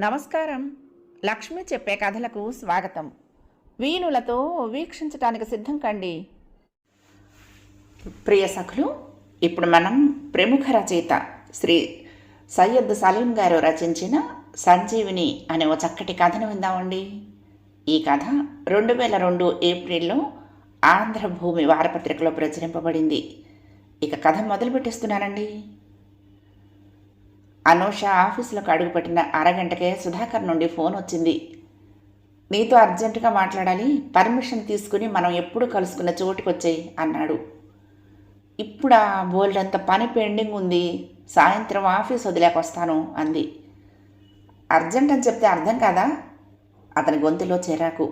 నమస్కారం. లక్ష్మి చెప్పే కథలకు స్వాగతం. వీణులతో వీక్షించటానికి సిద్ధం కండి. ప్రియ సఖులు, ఇప్పుడు మనం ప్రముఖ రచయిత శ్రీ సయ్యద్ సలీం గారు రచించిన సంజీవిని అనే ఓ చక్కటి కథను విందామండి. ఈ కథ 2002 ఏప్రిల్లో ఆంధ్రభూమి వారపత్రికలో ప్రచురింపబడింది. ఇక కథ మొదలు పెట్టేస్తున్నానండి. అనూష ఆఫీసులోకి అడుగుపెట్టిన అరగంటకే సుధాకర్ నుండి ఫోన్ వచ్చింది. నీతో అర్జెంటుగా మాట్లాడాలి, పర్మిషన్ తీసుకుని మనం ఎప్పుడు కలుసుకున్న చోటుకొచ్చేయి అన్నాడు. ఇప్పుడా? బోల్డంత పని పెండింగ్ ఉంది, సాయంత్రం ఆఫీస్ వదిలేకొస్తాను అంది. అర్జెంట్ అని చెప్తే అర్థం కాదా? అతని గొంతులో చిరాకు.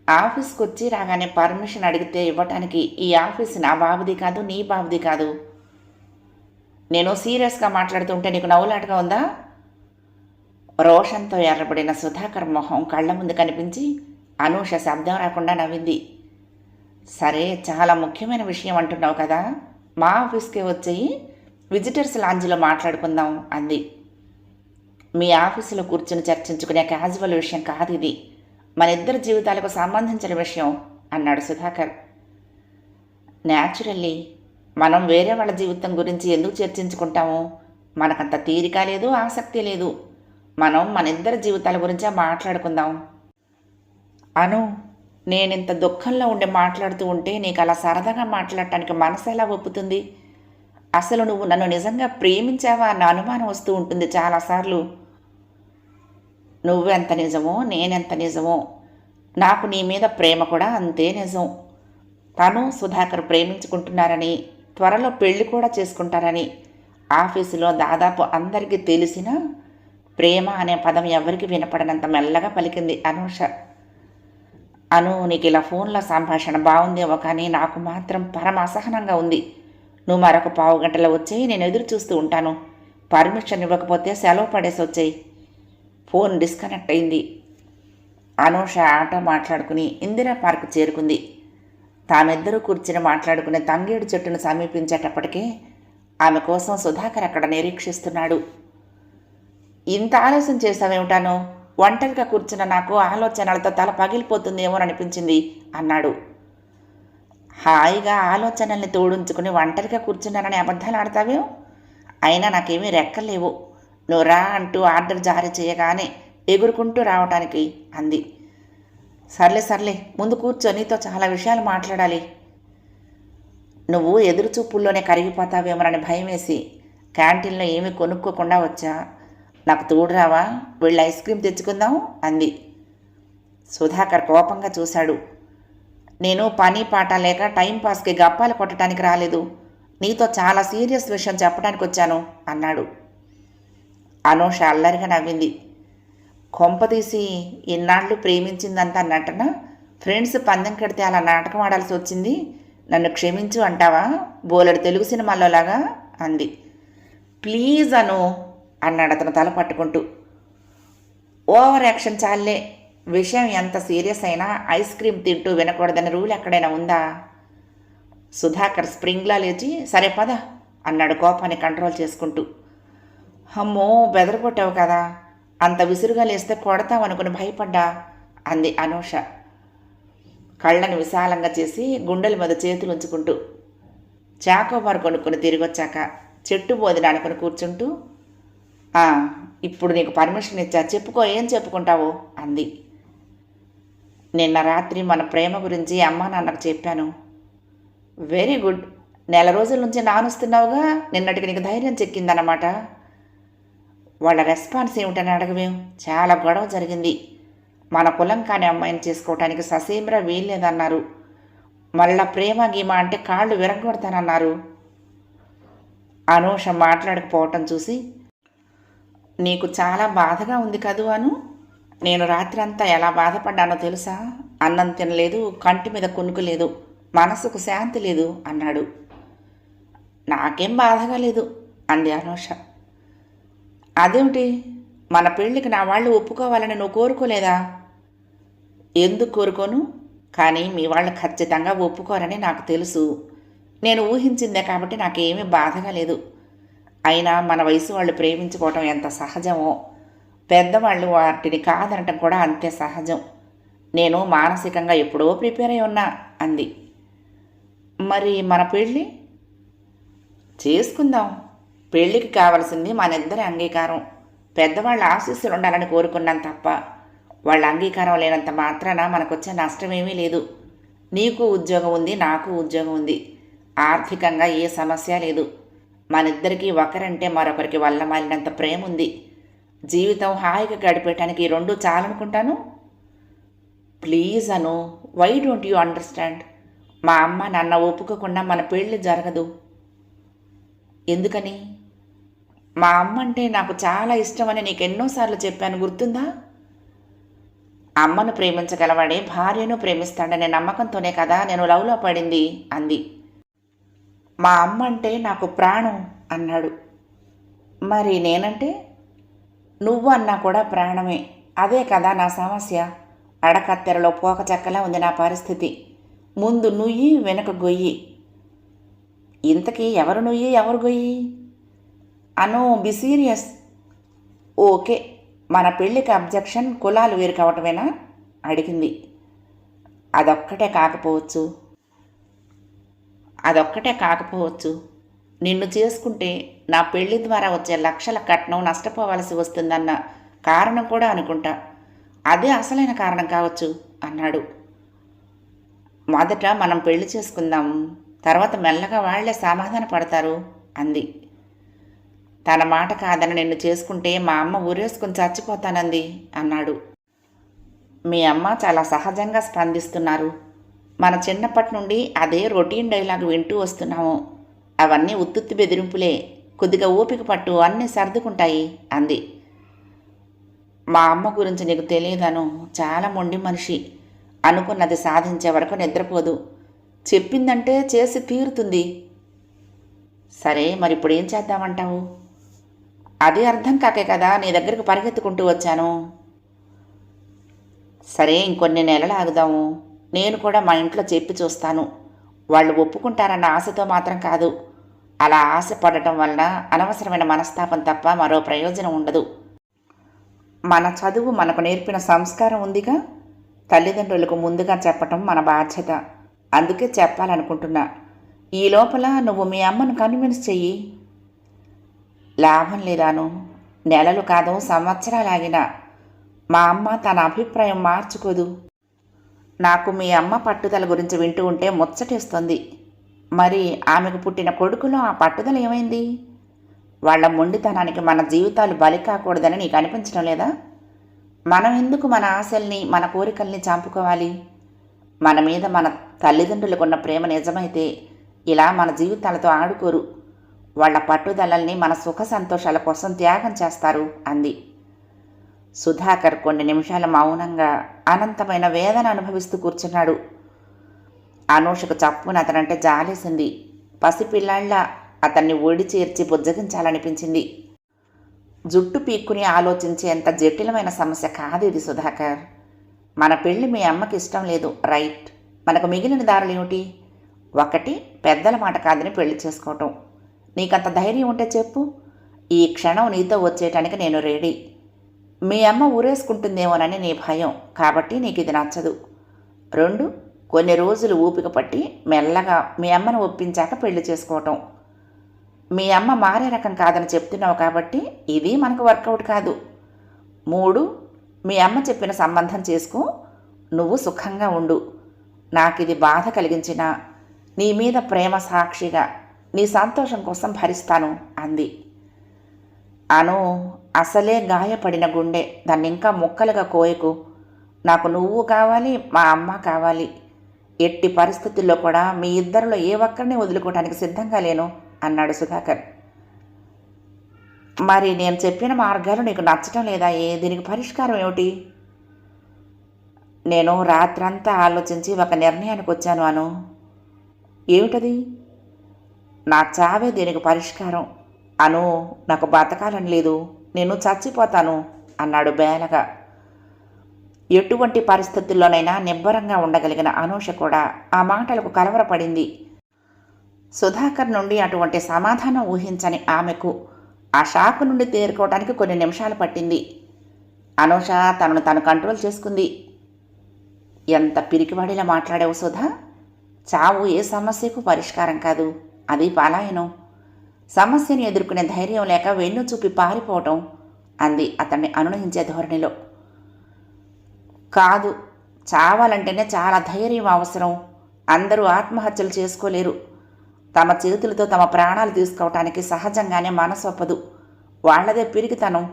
ఆఫీస్కి వచ్చి రాగానే పర్మిషన్ అడిగితే ఇవ్వటానికి ఈ ఆఫీస్ నా బాబుది కాదు, నీ బాబుది కాదు. నేను సీరియస్గా మాట్లాడుతుంటే నీకు నవ్వులాటగా ఉందా? రోషంతో ఎర్రబడిన సుధాకర్ మొహం కళ్ళ ముందు కనిపించి అనూష శబ్దం రాకుండా నవ్వింది. సరే, చాలా ముఖ్యమైన విషయం అంటున్నావు కదా, మా ఆఫీస్కి వచ్చేయి, విజిటర్స్ లాంజ్లో మాట్లాడుకుందాం అంది. మీ ఆఫీసులో కూర్చుని చర్చించుకునే క్యాజువల్ విషయం కాదు ఇది, మన ఇద్దరి జీవితాలకు సంబంధించిన విషయం అన్నాడు సుధాకర్. న్యాచురల్లీ, మనం వేరే వాళ్ళ జీవితం గురించి ఎందుకు చర్చించుకుంటాము? మనకంత తీరిక లేదు, ఆసక్తి లేదు. మనం మన ఇద్దరి జీవితాల గురించే మాట్లాడుకుందాం. అను, నేనింత దుఃఖంలో ఉండి మాట్లాడుతూ ఉంటే నీకు అలా సరదాగా మాట్లాడటానికి మనసు ఎలా ఒప్పుతుంది? అసలు నువ్వు నన్ను నిజంగా ప్రేమించావా అన్న అనుమానం వస్తూ ఉంటుంది చాలాసార్లు. నువ్వెంత నిజమో నేనెంత నిజమో, నాకు నీ మీద ప్రేమ కూడా అంతే నిజం. తను సుధాకర్ ప్రేమించుకుంటున్నారని, త్వరలో పెళ్లి కూడా చేసుకుంటారని ఆఫీసులో దాదాపు అందరికీ తెలిసినా ప్రేమ అనే పదం ఎవరికి వినపడనంత మెల్లగా పలికింది అనూష. అను, నీకు ఇలా ఫోన్లో సంభాషణ బాగుందేమో, కానీ నాకు మాత్రం పరమ అసహనంగా ఉంది. నువ్వు మరొక పావు గంటలో వచ్చేయి, నేను ఎదురు చూస్తూ ఉంటాను. పర్మిషన్ ఇవ్వకపోతే సెలవు పడేసి వచ్చేయి. ఫోన్ డిస్కనెక్ట్ అయింది. అనూష ఆటో మాట్లాడుకుని ఇందిరా పార్క్ చేరుకుంది. తామిద్దరూ కూర్చుని మాట్లాడుకునే తంగేడు చెట్టును సమీపించేటప్పటికే ఆమె కోసం సుధాకర్ అక్కడ నిరీక్షిస్తున్నాడు. ఇంత ఆలస్యం చేసావేమిటాను? ఒంటరిగా కూర్చున్న నాకు ఆలోచనలతో తల పగిలిపోతుందేమోననిపించింది అన్నాడు. హాయిగా ఆలోచనల్ని తోడుంచుకుని ఒంటరిగా కూర్చున్నానని అబద్ధాలు ఆడతావేం? అయినా నాకేమీ రెక్కలేవు. నువ్వు రా అంటూ ఆర్డర్ జారీ చేయగానే ఎగురుకుంటూ రావటానికి అంది. సర్లే, ముందు కూర్చో, నీతో చాలా విషయాలు మాట్లాడాలి. నువ్వు ఎదురుచూపుల్లోనే కరిగిపోతావేమోనని భయం వేసి క్యాంటీన్లో ఏమీ కొనుక్కోకుండా వచ్చా. నాకు తోడు రావా? వెళ్ళి ఐస్ క్రీమ్ తెచ్చుకుందాం అంది. సుధాకర్ కోపంగా చూశాడు. నేను పని పాట లేక టైంపాస్కి గప్పాలు కొట్టడానికి రాలేదు, నీతో చాలా సీరియస్ విషయం చెప్పడానికి వచ్చాను అన్నాడు. అనూష అల్లరిగా నవ్వింది. కొంపదీసి ఇన్నాళ్ళు ప్రేమించిందంతా నటన, ఫ్రెండ్స్ పందెం కడితే అలా నాటకం ఆడాల్సి వచ్చింది, నన్ను క్షమించు అంటావా? బోలెడు తెలుగు సినిమాల్లోలాగా అంది. ప్లీజ్ అను అన్నాడు అతను తల పట్టుకుంటూ. ఓవర్ యాక్షన్ చాలే. విషయం ఎంత సీరియస్ అయినా ఐస్ క్రీమ్ తింటూ వినకూడదని రూల్ ఎక్కడైనా ఉందా? సుధాకర్ స్ప్రింగ్లా లేచి సరే పద అన్నాడు కోపాన్ని కంట్రోల్ చేసుకుంటూ. అమ్మో, బెదరగొట్టావు కదా, అంత విసురుగా లేస్తే కొడతామనుకుని భయపడ్డా అంది అనూష కళ్ళను విశాలంగా చేసి గుండెల మీద చేతులు ఉంచుకుంటూ. చాకోబార్ కొనుక్కొని తిరిగొచ్చాక చెట్టు బోదిన అనుకుని కూర్చుంటూ, ఇప్పుడు నీకు పర్మిషన్ ఇచ్చా, చెప్పుకో, ఏం చెప్పుకుంటావు అంది. నిన్న రాత్రి మన ప్రేమ గురించి అమ్మా నాన్నకు చెప్పాను. Very good. నెల రోజుల నుంచి నానుస్తున్నావుగా, నిన్నటికి నీకు ధైర్యం చెక్కిందన్నమాట. వాళ్ళ రెస్పాన్స్ ఏమిటని అడగవేం? చాలా గొడవ జరిగింది. మన కులం కాని అమ్మాయిని చేసుకోవటానికి ససేమిరా వీల్లేదన్నారు. మళ్ళా ప్రేమ గీమ అంటే కాళ్ళు విరగొడతానన్నారు. అనూష మాట్లాడకపోవటం చూసి, నీకు చాలా బాధగా ఉంది కదూ అను? నేను రాత్రి అంతా ఎలా బాధపడ్డానో తెలుసా? అన్నం తినలేదు, కంటి మీద కునుకు లేదు, మనసుకు శాంతి లేదు అన్నాడు. నాకేం బాధగా లేదు అంది అనూష. అదేమిటి, మన పెళ్ళికి నా వాళ్ళు ఒప్పుకోవాలని నువ్వు కోరుకోలేదా? ఎందుకు కోరుకోను, కానీ మీ వాళ్ళు ఖచ్చితంగా ఒప్పుకోరని నాకు తెలుసు. నేను ఊహించిందే కాబట్టి నాకేమీ బాధగా లేదు. అయినా మన వయసు వాళ్ళు ప్రేమించుకోవటం ఎంత సహజమో పెద్దవాళ్ళు వాటిని కాదనటం కూడా అంతే సహజం. నేను మానసికంగా ఎప్పుడో ప్రిపేర్ అయి ఉన్నా అంది. మరి మన పెళ్ళి చేసుకుందాం. పెళ్ళికి కావలసింది మనిద్దరి అంగీకారం. పెద్దవాళ్ళ ఆశీస్సులు ఉండాలని కోరుకున్నాను తప్ప వాళ్ళ అంగీకారం లేనంత మాత్రాన మనకొచ్చే నష్టమేమీ లేదు. నీకు ఉద్యోగం ఉంది, నాకు ఉద్యోగం ఉంది. ఆర్థికంగా ఏ సమస్య లేదు. మనిద్దరికీ ఒకరంటే మరొకరికి వల్ల మాలినంత ప్రేమ ఉంది. జీవితం హాయిగా గడిపేయటానికి ఈ రెండు చాలనుకుంటాను. Please Anu, why don't you understand? మా అమ్మ నాన్న ఒప్పుకోకుండా మన పెళ్ళి జరగదు. ఎందుకని? మా అమ్మ అంటే నాకు చాలా ఇష్టమని నీకు ఎన్నోసార్లు చెప్పాను, గుర్తుందా? అమ్మను ప్రేమించగలవాడే భార్యను ప్రేమిస్తాడనే నమ్మకంతోనే కదా నేను లవ్లో పడింది అంది. మా అమ్మ అంటే నాకు ప్రాణం అన్నాడు. మరి నేనంటే? నువ్వు అన్నా కూడా ప్రాణమే. అదే కదా నా సమస్య. అడకత్తెరలో పోక చెక్కలా ఉంది నా పరిస్థితి. ముందు నుయ్యి, వెనుక గొయ్యి. ఇంతకీ ఎవరు నుయ్యి, ఎవరు గొయ్యి? అను, బి సీరియస్. ఓకే, మన పెళ్ళికి అబ్జెక్షన్ కులాలు వేరు కావటమేనా అడిగింది. అదొక్కటే కాకపోవచ్చు. నిన్ను చేసుకుంటే నా పెళ్లి ద్వారా వచ్చే లక్షల కట్నం నష్టపోవలసి వస్తుందన్న కారణం కూడా అనుకుంటా. అదే అసలైన కారణం కావచ్చు అన్నాడు. మొదట మనం పెళ్లి చేసుకుందాం, తర్వాత మెల్లగా వాళ్లే సమాధాన పడతారు అంది. తన మాట కాదని నిన్ను చేసుకుంటే మా అమ్మ ఊరేసుకుని చచ్చిపోతానంది అన్నాడు. మీ అమ్మ చాలా సహజంగా స్పందిస్తున్నారు. మన చిన్నప్పటి నుండి అదే రొటీన్ డైలాగ్ వింటూ వస్తున్నాము. అవన్నీ ఉత్తుత్తి బెదిరింపులే. కొద్దిగా ఓపిక పట్టు, అన్నీ సర్దుకుంటాయి అంది. మా అమ్మ గురించి నీకు తెలియదను, చాలా మొండి మనిషి. అనుకున్నది సాధించే వరకు నిద్రపోదు. చెప్పిందంటే చేసి తీరుతుంది. సరే, మరి ఇప్పుడు ఏం చేద్దామంటావు? అది అర్థం కాకే కదా నీ దగ్గరకు పరిగెత్తుకుంటూ వచ్చాను. సరే, ఇంకొన్ని నెలలు ఆగుదాము. నేను కూడా మా ఇంట్లో చెప్పి చూస్తాను. వాళ్ళు ఒప్పుకుంటారన్న ఆశతో మాత్రం కాదు. అలా ఆశపడటం వలన అనవసరమైన మనస్తాపం తప్ప మరో ప్రయోజనం ఉండదు. మన చదువు మనకు నేర్పిన సంస్కారం ఉందిగా. తల్లిదండ్రులకు ముందుగా చెప్పటం మన బాధ్యత. అందుకే చెప్పాలనుకుంటున్నా. ఈ లోపల నువ్వు మీ అమ్మను కన్విన్స్ చెయ్యి. లాభం లేదాను. నెలలు కాదు, సంవత్సరాలాగినా మా అమ్మ తన అభిప్రాయం మార్చుకోదు. నాకు మీ అమ్మ పట్టుదల గురించి వింటూ ఉంటే ముచ్చటేస్తుంది. మరి ఆమెకు పుట్టిన కొడుకులో ఆ పట్టుదల ఏమైంది? వాళ్ల మొండితనానికి మన జీవితాలు బలి కాకూడదని నీకు అనిపించడం లేదా? మనం ఎందుకు మన ఆశల్ని, మన కోరికల్ని చంపుకోవాలి? మన మీద మన తల్లిదండ్రులకున్న ప్రేమ నిజమైతే ఇలా మన జీవితాలతో ఆడుకోరు. వాళ్ల పట్టుదలల్ని మన సుఖ సంతోషాల కోసం త్యాగం చేస్తారు అంది. సుధాకర్ కొన్ని నిమిషాలు మౌనంగా అనంతమైన వేదన అనుభవిస్తూ కూర్చున్నాడు. అనూషకు చప్పున అతనంటే జాలేసింది. పసిపిల్లాళ్ళ అతన్ని ఒడి చేర్చి బుజ్జగించాలనిపించింది. జుట్టు పీక్కుని ఆలోచించేంత జటిలమైన సమస్య కాదు ఇది సుధాకర్. మన పెళ్లి మీ అమ్మకి ఇష్టం లేదు, రైట్. మనకు మిగిలిన దారులేమిటి? ఒకటి, పెద్దల మాట కాదని పెళ్లి చేసుకోవటం. నీకంత ధైర్యం ఉంటే చెప్పు. ఈ క్షణం నీతో వచ్చేయటానికి నేను రెడీ. మీ అమ్మ ఊరేసుకుంటుందేమోనని నీ భయం, కాబట్టి నీకు ఇది నచ్చదు. 2, కొన్ని రోజులు ఊపిక పట్టి మెల్లగా మీ అమ్మను ఒప్పించాక పెళ్లి చేసుకోవటం. మీ అమ్మ మారే రకం కాదని చెప్తున్నావు కాబట్టి ఇది మనకు వర్కౌట్ కాదు. 3, మీ అమ్మ చెప్పిన సంబంధం చేసుకో, నువ్వు సుఖంగా ఉండు. నాకిది బాధ కలిగించినా నీ మీద ప్రేమ సాక్షిగా నీ సంతోషం కోసం భరిస్తాను అంది. అను, అసలే గాయపడిన గుండె, దాన్ని ఇంకా ముక్కలుగా కోయకు. నాకు నువ్వు కావాలి, మా అమ్మ కావాలి. ఎట్టి పరిస్థితుల్లో కూడా మీ ఇద్దరిలో ఏ ఒక్కరిని వదులుకోవడానికి సిద్ధంగా లేను అన్నాడు సుధాకర్. మరి నేను చెప్పిన మార్గాలు నీకు నచ్చటం లేదా? దీనికి పరిష్కారం ఏమిటి? నేను రాత్రంతా ఆలోచించి ఒక నిర్ణయానికి వచ్చాను అను. ఏమిటది? నా చావే దీనికి పరిష్కారం అను. నాకు బతకాలని లేదు, నేను చచ్చిపోతాను అన్నాడు బేలగా. ఎటువంటి పరిస్థితుల్లోనైనా నిబ్బరంగా ఉండగలిగిన అనూష కూడా ఆ మాటలకు కలవరపడింది. సుధాకర్ నుండి అటువంటి సమాధానం ఊహించని ఆమెకు ఆ షాక్ నుండి తేరుకోవడానికి కొన్ని నిమిషాలు పట్టింది. అనూష తనను తను కంట్రోల్ చేసుకుంది. ఎంత పిరికివాడిలా మాట్లాడావు సుధా. చావు ఏ సమస్యకు పరిష్కారం కాదు, అది పలాయనం. సమస్యను ఎదుర్కొనే ధైర్యం లేక వెన్ను చూపి పారిపోవటం అంది అతన్ని అనునయించే ధోరణిలో. కాదు, చావాలంటేనే చాలా ధైర్యం అవసరం. అందరూ ఆత్మహత్యలు చేసుకోలేరు. తమ చేతులతో తమ ప్రాణాలు తీసుకోవటానికి సహజంగానే మనసొప్పదు. వాళ్లదే పిరికితనం.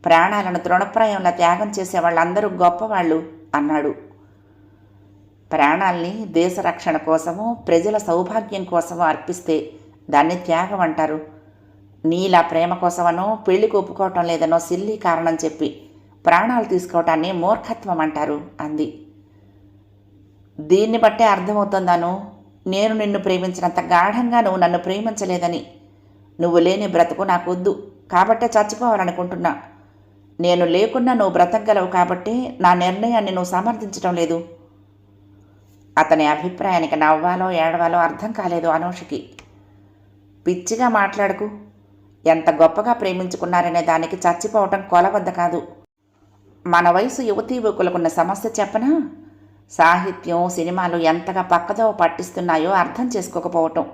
ప్రాణాలను తృణప్రాయంలా త్యాగం చేసే వాళ్ళందరూ గొప్పవాళ్ళు అన్నాడు. ప్రాణాల్ని దేశ రక్షణ కోసమో ప్రజల సౌభాగ్యం కోసమో అర్పిస్తే దాన్ని త్యాగం అంటారు. నీలా ప్రేమ కోసమనో పెళ్లికి ఒప్పుకోవటం లేదనో సిల్లీ కారణం చెప్పి ప్రాణాలు తీసుకోవటాన్ని మూర్ఖత్వం అంటారు అంది. దీన్ని బట్టే అర్థమవుతుందాను, నేను నిన్ను ప్రేమించినంత గాఢంగా నువ్వు నన్ను ప్రేమించలేదని. నువ్వు లేని బ్రతుకు నాకొద్దు కాబట్టే చచ్చిపోవాలనుకుంటున్నా. నేను లేకున్నా నువ్వు బ్రతకగలవు కాబట్టి నా నిర్ణయాన్ని నువ్వు సమర్థించటం లేదు. అతని అభిప్రాయానికి నవ్వాలో ఏడవాలో అర్థం కాలేదు అనూషకి. పిచ్చిగా మాట్లాడుకు. ఎంత గొప్పగా ప్రేమించుకున్నారనే దానికి చచ్చిపోవటం కొలవద్ద కాదు. మన వయసు యువతీ యువకులకున్న సమస్య చెప్పనా? సాహిత్యం, సినిమాలు ఎంతగా పక్కదోవ పట్టిస్తున్నాయో అర్థం చేసుకోకపోవటం.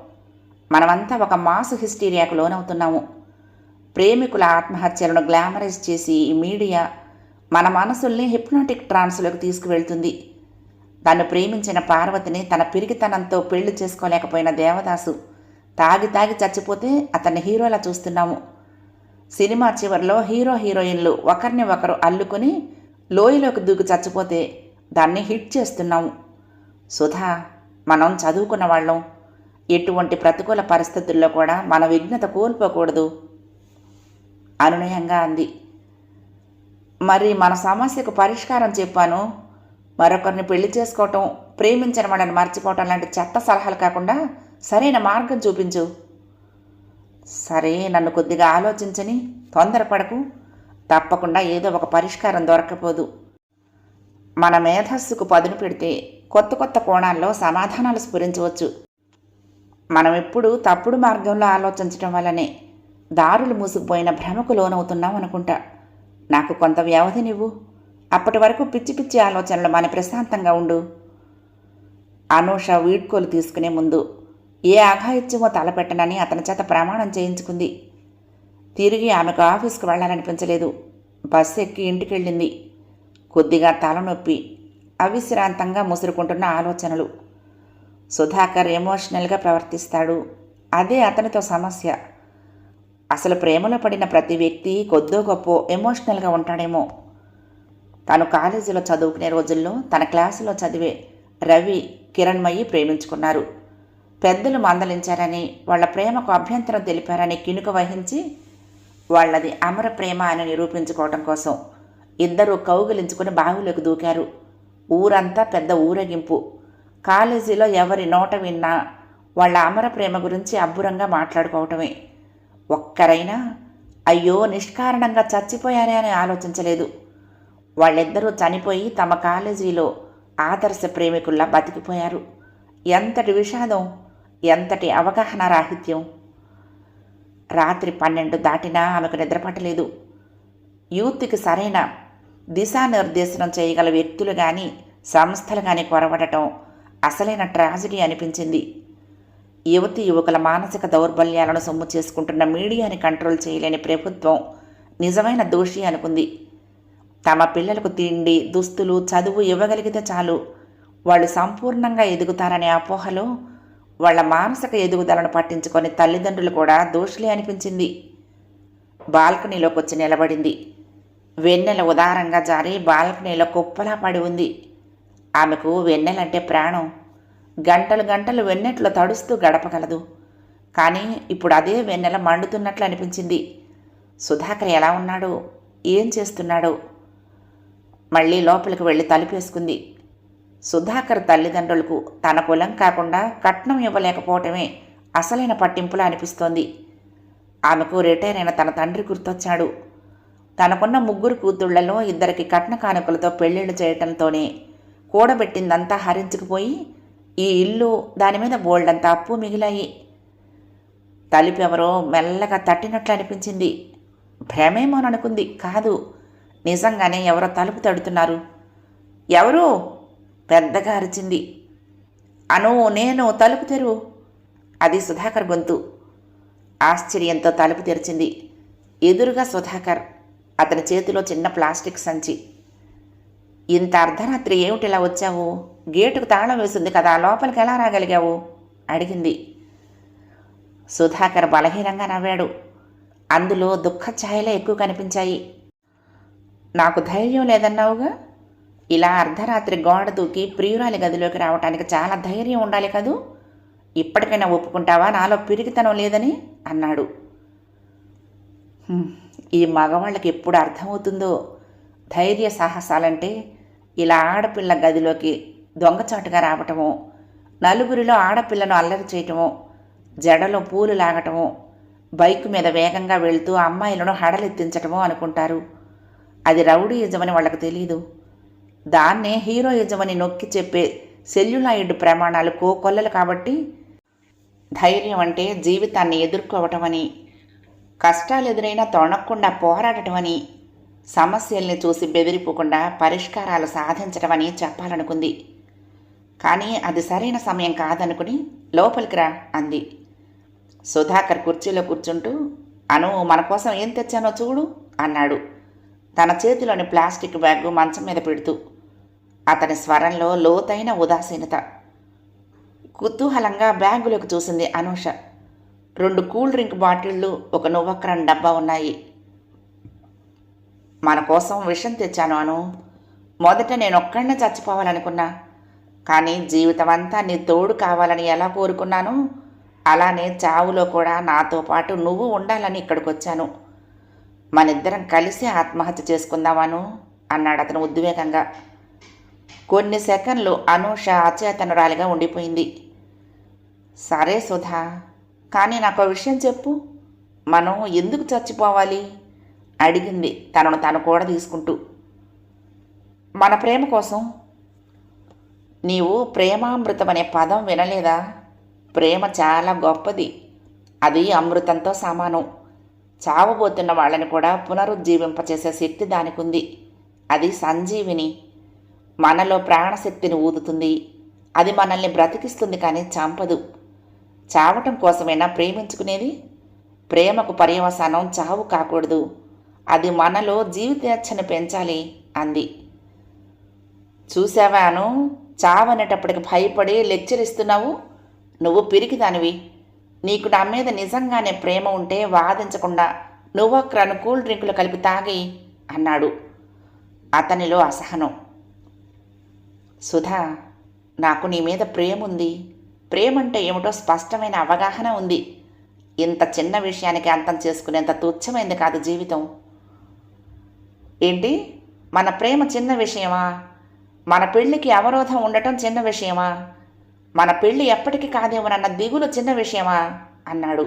మనమంతా ఒక మాసు హిస్టీరియాకు లోనవుతున్నాము. ప్రేమికుల ఆత్మహత్యలను గ్లామరైజ్ చేసి ఈ మీడియా మన మనసుల్ని హిప్నాటిక్ ట్రాన్స్లోకి తీసుకువెళ్తుంది. తను ప్రేమించిన పార్వతిని తన పిరికితనంతో పెళ్లి చేసుకోలేకపోయిన దేవదాసు తాగి తాగి చచ్చిపోతే అతన్ని హీరోలా చూస్తున్నాము. సినిమా చివరిలో హీరో హీరోయిన్లు ఒకరిని ఒకరు అల్లుకొని లోయలోకి దూకి చచ్చిపోతే దాన్ని హిట్ చేస్తున్నాము. సుధా, మనం చదువుకున్న వాళ్ళం. ఎటువంటి ప్రతికూల పరిస్థితుల్లో కూడా మన విఘ్నత కోల్పోకూడదు అనునయంగా అంది. మరి మన సమస్యకు పరిష్కారం చెప్పాను. మరొకరిని పెళ్లి చేసుకోవటం, ప్రేమించిన వాళ్ళని మర్చిపోవటం లాంటి చెత్త సలహాలు కాకుండా సరైన మార్గం చూపించు. సరే, నన్ను కొద్దిగా ఆలోచించని, తొందరపడకు. తప్పకుండా ఏదో ఒక పరిష్కారం దొరకపోదు. మన మేధస్సుకు పదును పెడితే కొత్త కొత్త కోణాల్లో సమాధానాలు స్ఫురించవచ్చు. మనం ఎప్పుడు తప్పుడు మార్గంలో ఆలోచించడం వల్లనే దారులు మూసుకుపోయిన భ్రమకు లోనవుతున్నాం అనుకుంటా. నాకు కొంత వ్యవధినివ్వు. అప్పటి వరకు పిచ్చి పిచ్చి ఆలోచనలు మన ప్రశాంతంగా ఉండు. అనూష వీడ్కోలు తీసుకునే ముందు ఏ అఘాయిత్యమో తలపెట్టనని అతని చేత ప్రమాణం చేయించుకుంది. తిరిగి ఆమెకు ఆఫీస్కు వెళ్ళాలనిపించలేదు. బస్సు ఎక్కి ఇంటికెళ్ళింది. కొద్దిగా తలనొప్పి, అవిశ్రాంతంగా ముసురుకుంటున్న ఆలోచనలు. సుధాకర్ ఎమోషనల్గా ప్రవర్తిస్తాడు. అదే అతనితో సమస్య. అసలు ప్రేమలో పడిన ప్రతి వ్యక్తి కొద్దో గొప్ప ఎమోషనల్గా ఉంటాడేమో. తను కాలేజీలో చదువుకునే రోజుల్లో తన క్లాసులో చదివే రవి, కిరణ్మయి ప్రేమించుకున్నారు. పెద్దలు మందలించారని, వాళ్ల ప్రేమకు అభ్యంతరం తెలిపారని కినుక వహించి వాళ్లది అమర ప్రేమ అని నిరూపించుకోవటం కోసం ఇద్దరూ కౌగిలించుకుని బావిలోకి దూకారు. ఊరంతా పెద్ద ఊరేగింపు. కాలేజీలో ఎవరి నోట విన్నా వాళ్ళ అమర ప్రేమ గురించి అబ్బురంగా మాట్లాడుకోవటమే. ఒక్కరైనా అయ్యో నిష్కారణంగా చచ్చిపోయారే అని ఆలోచించలేదు. వాళ్ళిద్దరూ చనిపోయి తమ కాలేజీలో ఆదర్శ ప్రేమికుల్లా బతికిపోయారు. ఎంతటి విషాదం, ఎంతటి అవగాహన రాహిత్యం. రాత్రి 12 దాటినా ఆమెకు నిద్రపట్టలేదు. యూత్కి సరైన దిశానిర్దేశనం చేయగల వ్యక్తులు కానీ సంస్థలు కానీ కొరవడటం అసలైన ట్రాజడీ అనిపించింది. యువతీ యువకుల మానసిక దౌర్బల్యాలను సొమ్ము చేసుకుంటున్న మీడియాని కంట్రోల్ చేయలేని ప్రభుత్వం నిజమైన దోషి అనుకుంది. తమ పిల్లలకు తిండి, దుస్తులు, చదువు ఇవ్వగలిగితే చాలు వాళ్ళు సంపూర్ణంగా ఎదుగుతారనే అపోహలో వాళ్ల మానసిక ఎదుగుదలను పట్టించుకొని తల్లిదండ్రులు కూడా దోషులే అనిపించింది. బాల్కనీలోకి వచ్చి నిలబడింది. వెన్నెల ఉదారంగా జారి బాల్కనీలో కుప్పలా పడి ఉంది. ఆమెకు వెన్నెలంటే ప్రాణం. గంటలు గంటలు వెన్నెట్లో తడుస్తూ గడపగలదు. కానీ ఇప్పుడు అదే వెన్నెల మండుతున్నట్లు అనిపించింది. సుధాకర్ ఎలా ఉన్నాడో, ఏం చేస్తున్నాడో. మళ్ళీ లోపలికి వెళ్ళి తలుపేసుకుంది. సుధాకర్ తల్లిదండ్రులకు తన కులం కాకుండా కట్నం ఇవ్వలేకపోవటమే అసలైన పట్టింపులా అనిపిస్తోంది. ఆమెకు రిటైర్ అయిన తన తండ్రి గుర్తొచ్చాడు. తనకున్న 3 కూతుళ్లలో 2 కట్న కానుకలతో పెళ్లిళ్ళు చేయటంతోనే కూడబెట్టిందంతా హరించుకుపోయి ఈ ఇల్లు, దానిమీద బోల్డంత అప్పు మిగిలాయి. తలుపెవరో మెల్లగా తట్టినట్లు అనిపించింది. భ్రమేమోననుకుంది. కాదు, నిజంగానే ఎవరో తలుపు తడుతున్నారు. ఎవరు? పెద్దగా అరిచింది. అను, నేను, తలుపు తెరువు. అది సుధాకర్ గొంతు. ఆశ్చర్యంతో తలుపు తెరిచింది. ఎదురుగా సుధాకర్. అతని చేతిలో చిన్న ప్లాస్టిక్ సంచి. ఇంత అర్ధరాత్రి ఏమిటిలా వచ్చావు? గేటుకు తాళం వేసింది కదా, లోపలికి ఎలా రాగలిగావు? అడిగింది. సుధాకర్ బలహీనంగా నవ్వాడు. అందులో దుఃఖ ఛాయలే ఎక్కువ కనిపించాయి. నాకు ధైర్యం లేదన్నావుగా? ఇలా అర్ధరాత్రి గోడ దూకి ప్రియురాలి గదిలోకి రావటానికి చాలా ధైర్యం ఉండాలి కదూ. ఇప్పటికైనా ఒప్పుకుంటావా నాలో పిరికితనం లేదని? అన్నాడు. ఈ మగవాళ్ళకి ఎప్పుడు అర్థమవుతుందో ధైర్య సాహసాలంటే. ఇలా ఆడపిల్ల గదిలోకి దొంగచాటుగా రావటమో, నలుగురిలో ఆడపిల్లను అల్లరి చేయటమో, జడలో పూలు లాగటమో, బైకు మీద వేగంగా వెళ్తూ అమ్మాయిలను హడలెత్తించటమో అనుకుంటారు. అది రౌడీయిజమని వాళ్ళకు తెలీదు. దాన్నే హీరోయిజమని నొక్కి చెప్పే సెల్యులాయిడ్ ప్రమాణాలు కోకొల్లలు. కాబట్టి ధైర్యం అంటే జీవితాన్ని ఎదుర్కోవటమని, కష్టాలు ఎదురైనా తొణక్కుండా పోరాడటమని, సమస్యల్ని చూసి బెదిరిపోకుండా పరిష్కారాలు సాధించటమని చెప్పాలనుకుంది. కానీ అది సరైన సమయం కాదనుకుని లోపలికి రా అంది. సుధాకర్ కుర్చీలో కూర్చుంటూ, అను, మన కోసం ఏం తెచ్చానో చూడు అన్నాడు, తన చేతిలోని ప్లాస్టిక్ బ్యాగు మంచం మీద పెడుతూ. అతని స్వరంలో లోతైన ఉదాసీనత. కుతూహలంగా బ్యాగులోకి చూసింది అనూష. 2 కూల్ డ్రింక్ బాటిళ్లు, ఒక నువ్వక్రాన్ డబ్బా ఉన్నాయి. మన కోసం విషం తెచ్చాను అను. మొదట నేనొక్కడినే చచ్చిపోవాలనుకున్నా. కానీ జీవితం అంతా నీ తోడు కావాలని ఎలా కోరుకున్నాను, అలానే చావులో కూడా నాతో పాటు నువ్వు ఉండాలని ఇక్కడికి వచ్చాను. మనిద్దరం కలిసి ఆత్మహత్య చేసుకుందామను అన్నాడు అతను ఉద్వేగంగా. కొన్ని సెకండ్లు అనూష అచేతనురాలిగా ఉండిపోయింది. సరే సుధా, కానీ నాకు విషయం చెప్పు. మనం ఎందుకు చచ్చిపోవాలి? అడిగింది తనను తాను కూడా తీసుకుంటూ. మన ప్రేమ కోసం. నీవు ప్రేమామృతం అనే పదం వినలేదా? ప్రేమ చాలా గొప్పది. అది అమృతంతో సమానం. చావబోతున్న వాళ్ళని కూడా పునరుజ్జీవింపచేసే శక్తి దానికి ఉంది. అది సంజీవిని. మనలో ప్రాణశక్తిని ఊదుతుంది. అది మనల్ని బ్రతికిస్తుంది, కానీ చంపదు. చావటం కోసమైనా ప్రేమించుకునేది? ప్రేమకు పర్యవసానం చావు కాకూడదు. అది మనలో జీవితేచ్ఛను పెంచాలి అంది. చూసావాను, చావనేటప్పటికి భయపడి లెక్చర్ ఇస్తున్నావు. నువ్వు పిరికిదానివి. నీకు నా మీద నిజంగానే ప్రేమ ఉంటే వాదించకుండా నువ్వొక్కను కూల్ డ్రింకులు కలిపి తాగి అన్నాడు. అతనిలో అసహనం. సుధా, నాకు నీ మీద ప్రేమ ఉంది. ప్రేమంటే ఏమిటో స్పష్టమైన అవగాహన ఉంది. ఇంత చిన్న విషయానికి అంతం చేసుకునేంత తుచ్చమైంది కాదు జీవితం. ఏంటి, మన ప్రేమ చిన్న విషయమా? మన పెళ్ళికి అవరోధం ఉండటం చిన్న విషయమా? మన పెళ్ళి ఎప్పటికీ కాదేమోనన్న దిగులు చిన్న విషయమా? అన్నాడు.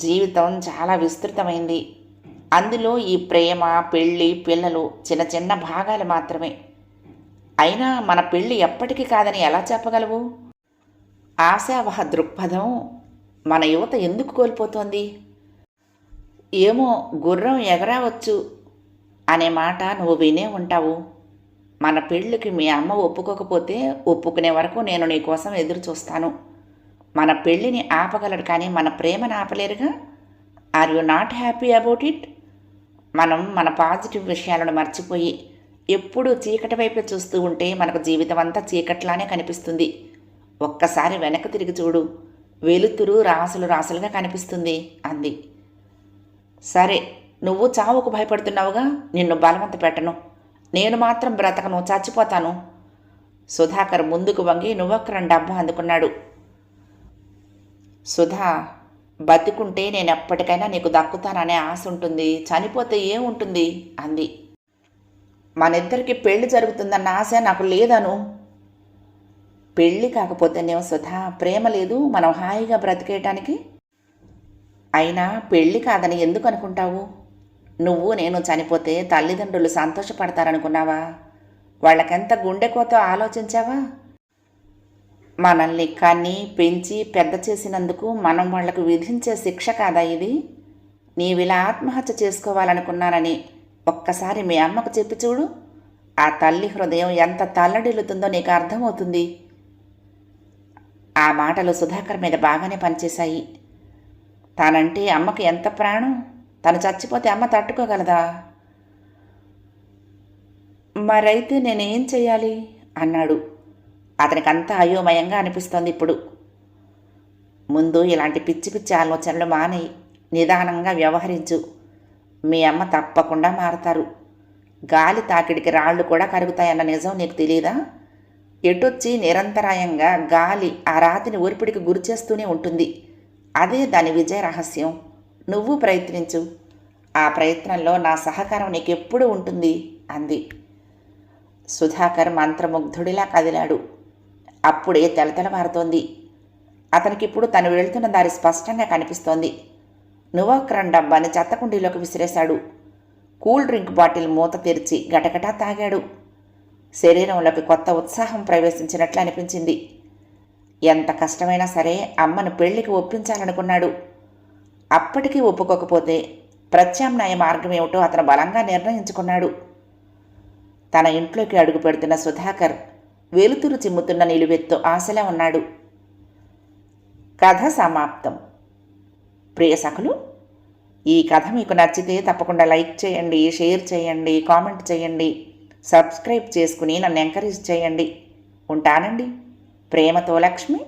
జీవితం చాలా విస్తృతమైంది. అందులో ఈ ప్రేమ, పెళ్ళి, పిల్లలు చిన్న చిన్న భాగాలు మాత్రమే. అయినా మన పెళ్ళి ఎప్పటికీ కాదని ఎలా చెప్పగలవు? ఆశావహ దృక్పథం మన యువత ఎందుకు కోల్పోతోంది? ఏమో, గుర్రం ఎగరావచ్చు అనే మాట నువ్వు వినే ఉంటావు. మన పెళ్ళికి మీ అమ్మ ఒప్పుకోకపోతే ఒప్పుకునే వరకు నేను నీ కోసం ఎదురు చూస్తాను. మన పెళ్ళిని ఆపగలడు, కానీ మన ప్రేమను ఆపలేరుగా. Are you not happy about it? మనం మన పాజిటివ్ విషయాలను మర్చిపోయి ఎప్పుడూ చీకటి వైపే చూస్తూ ఉంటే మనకు జీవితం అంతా చీకట్లానే కనిపిస్తుంది. ఒక్కసారి వెనక్కి తిరిగి చూడు, వెలుతురు రాసులు రాసులుగా కనిపిస్తుంది అంది. సరే, నువ్వు చావుకు భయపడుతున్నావుగా, నిన్ను బలవంత పెట్టను. నేను మాత్రం బ్రతకను, చచ్చిపోతాను. సుధాకర్ ముందుకు వంగి నువ్వొక్కరం డబ్బా అందుకున్నాడు. సుధా, బతికుంటే నేను ఎప్పటికైనా నీకు దక్కుతాననే ఆశ ఉంటుంది. చనిపోతే ఏముంటుంది అంది. మనిద్దరికి పెళ్లి జరుగుతుందన్న ఆశ నాకు లేదను. పెళ్ళి కాకపోతేనేమో సుధా, ప్రేమ లేదు మనం హాయిగా బ్రతికేయటానికి? అయినా పెళ్ళి కాదని ఎందుకు అనుకుంటావు? నువ్వు నేను చనిపోతే తల్లిదండ్రులు సంతోషపడతారనుకున్నావా? వాళ్ళకెంత గుండెకోతో ఆలోచించావా? మనల్ని కని పెంచి పెద్ద చేసినందుకు మనం వాళ్లకు విధించే శిక్ష కాదా ఇది? నీవిలా ఆత్మహత్య చేసుకోవాలనుకున్నానని ఒక్కసారి మీ అమ్మకు చెప్పి చూడు. ఆ తల్లి హృదయం ఎంత తల్లడిల్లుతుందో నీకు అర్థమవుతుంది. ఆ మాటలు సుధాకర్ మీద బాగానే పనిచేశాయి. తానంటే అమ్మకి ఎంత ప్రాణం, తను చచ్చిపోతే అమ్మ తట్టుకోగలదా? మరైతే నేనేం చెయ్యాలి అన్నాడు. అతనికంతా అయోమయంగా అనిపిస్తోంది ఇప్పుడు. ముందు ఇలాంటి పిచ్చి పిచ్చి ఆలోచనలు మానేయి, నిదానంగా వ్యవహరించు. మీ అమ్మ తప్పకుండా మారతారు. గాలి తాకిడికి రాళ్ళు కూడా కరుగుతాయన్న నిజం నీకు తెలీదా? ఎటొచ్చి నిరంతరాయంగా గాలి ఆ రాతిని ఊర్పిడికి గురిచేస్తూనే ఉంటుంది. అదే దాని విజయ రహస్యం. నువ్వు ప్రయత్నించు. ఆ ప్రయత్నంలో నా సహకారం నీకెప్పుడూ ఉంటుంది అంది. సుధాకర్ మంత్రముగ్ధుడిలా కదిలాడు. అప్పుడే తెలతెలవారుతోంది. అతనికిప్పుడు తను వెళ్తున్న దారి స్పష్టంగా కనిపిస్తోంది. నువ్వొక్రం డబ్బాని చెత్తకుండీలోకి విసిరేశాడు. కూల్ డ్రింక్ బాటిల్ మూత తెరిచి గటగటా తాగాడు. శరీరంలోకి కొత్త ఉత్సాహం ప్రవేశించినట్లు అనిపించింది. ఎంత కష్టమైనా సరే అమ్మను పెళ్లికి ఒప్పించాలనుకున్నాడు. అప్పటికీ ఒప్పుకోకపోతే ప్రత్యామ్నాయ మార్గం ఏమిటో అతను బలంగా నిర్ణయించుకున్నాడు. తన ఇంట్లోకి అడుగు పెడుతున్న సుధాకర్ వెలుతురు చిమ్ముతున్న నిలువెత్తు ఆశలా ఉన్నాడు. కథ సమాప్తం. ప్రియ సఖులు, ఈ కథ మీకు నచ్చితే తప్పకుండా లైక్ చేయండి, షేర్ చేయండి, కామెంట్ చేయండి, సబ్స్క్రైబ్ చేసుకుని నన్ను ఎంకరేజ్ చేయండి. ఉంటానండి. ప్రేమతో లక్ష్మి,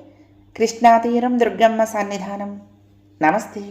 కృష్ణాతీరం దుర్గమ్మ సన్నిధానం. నమస్తే.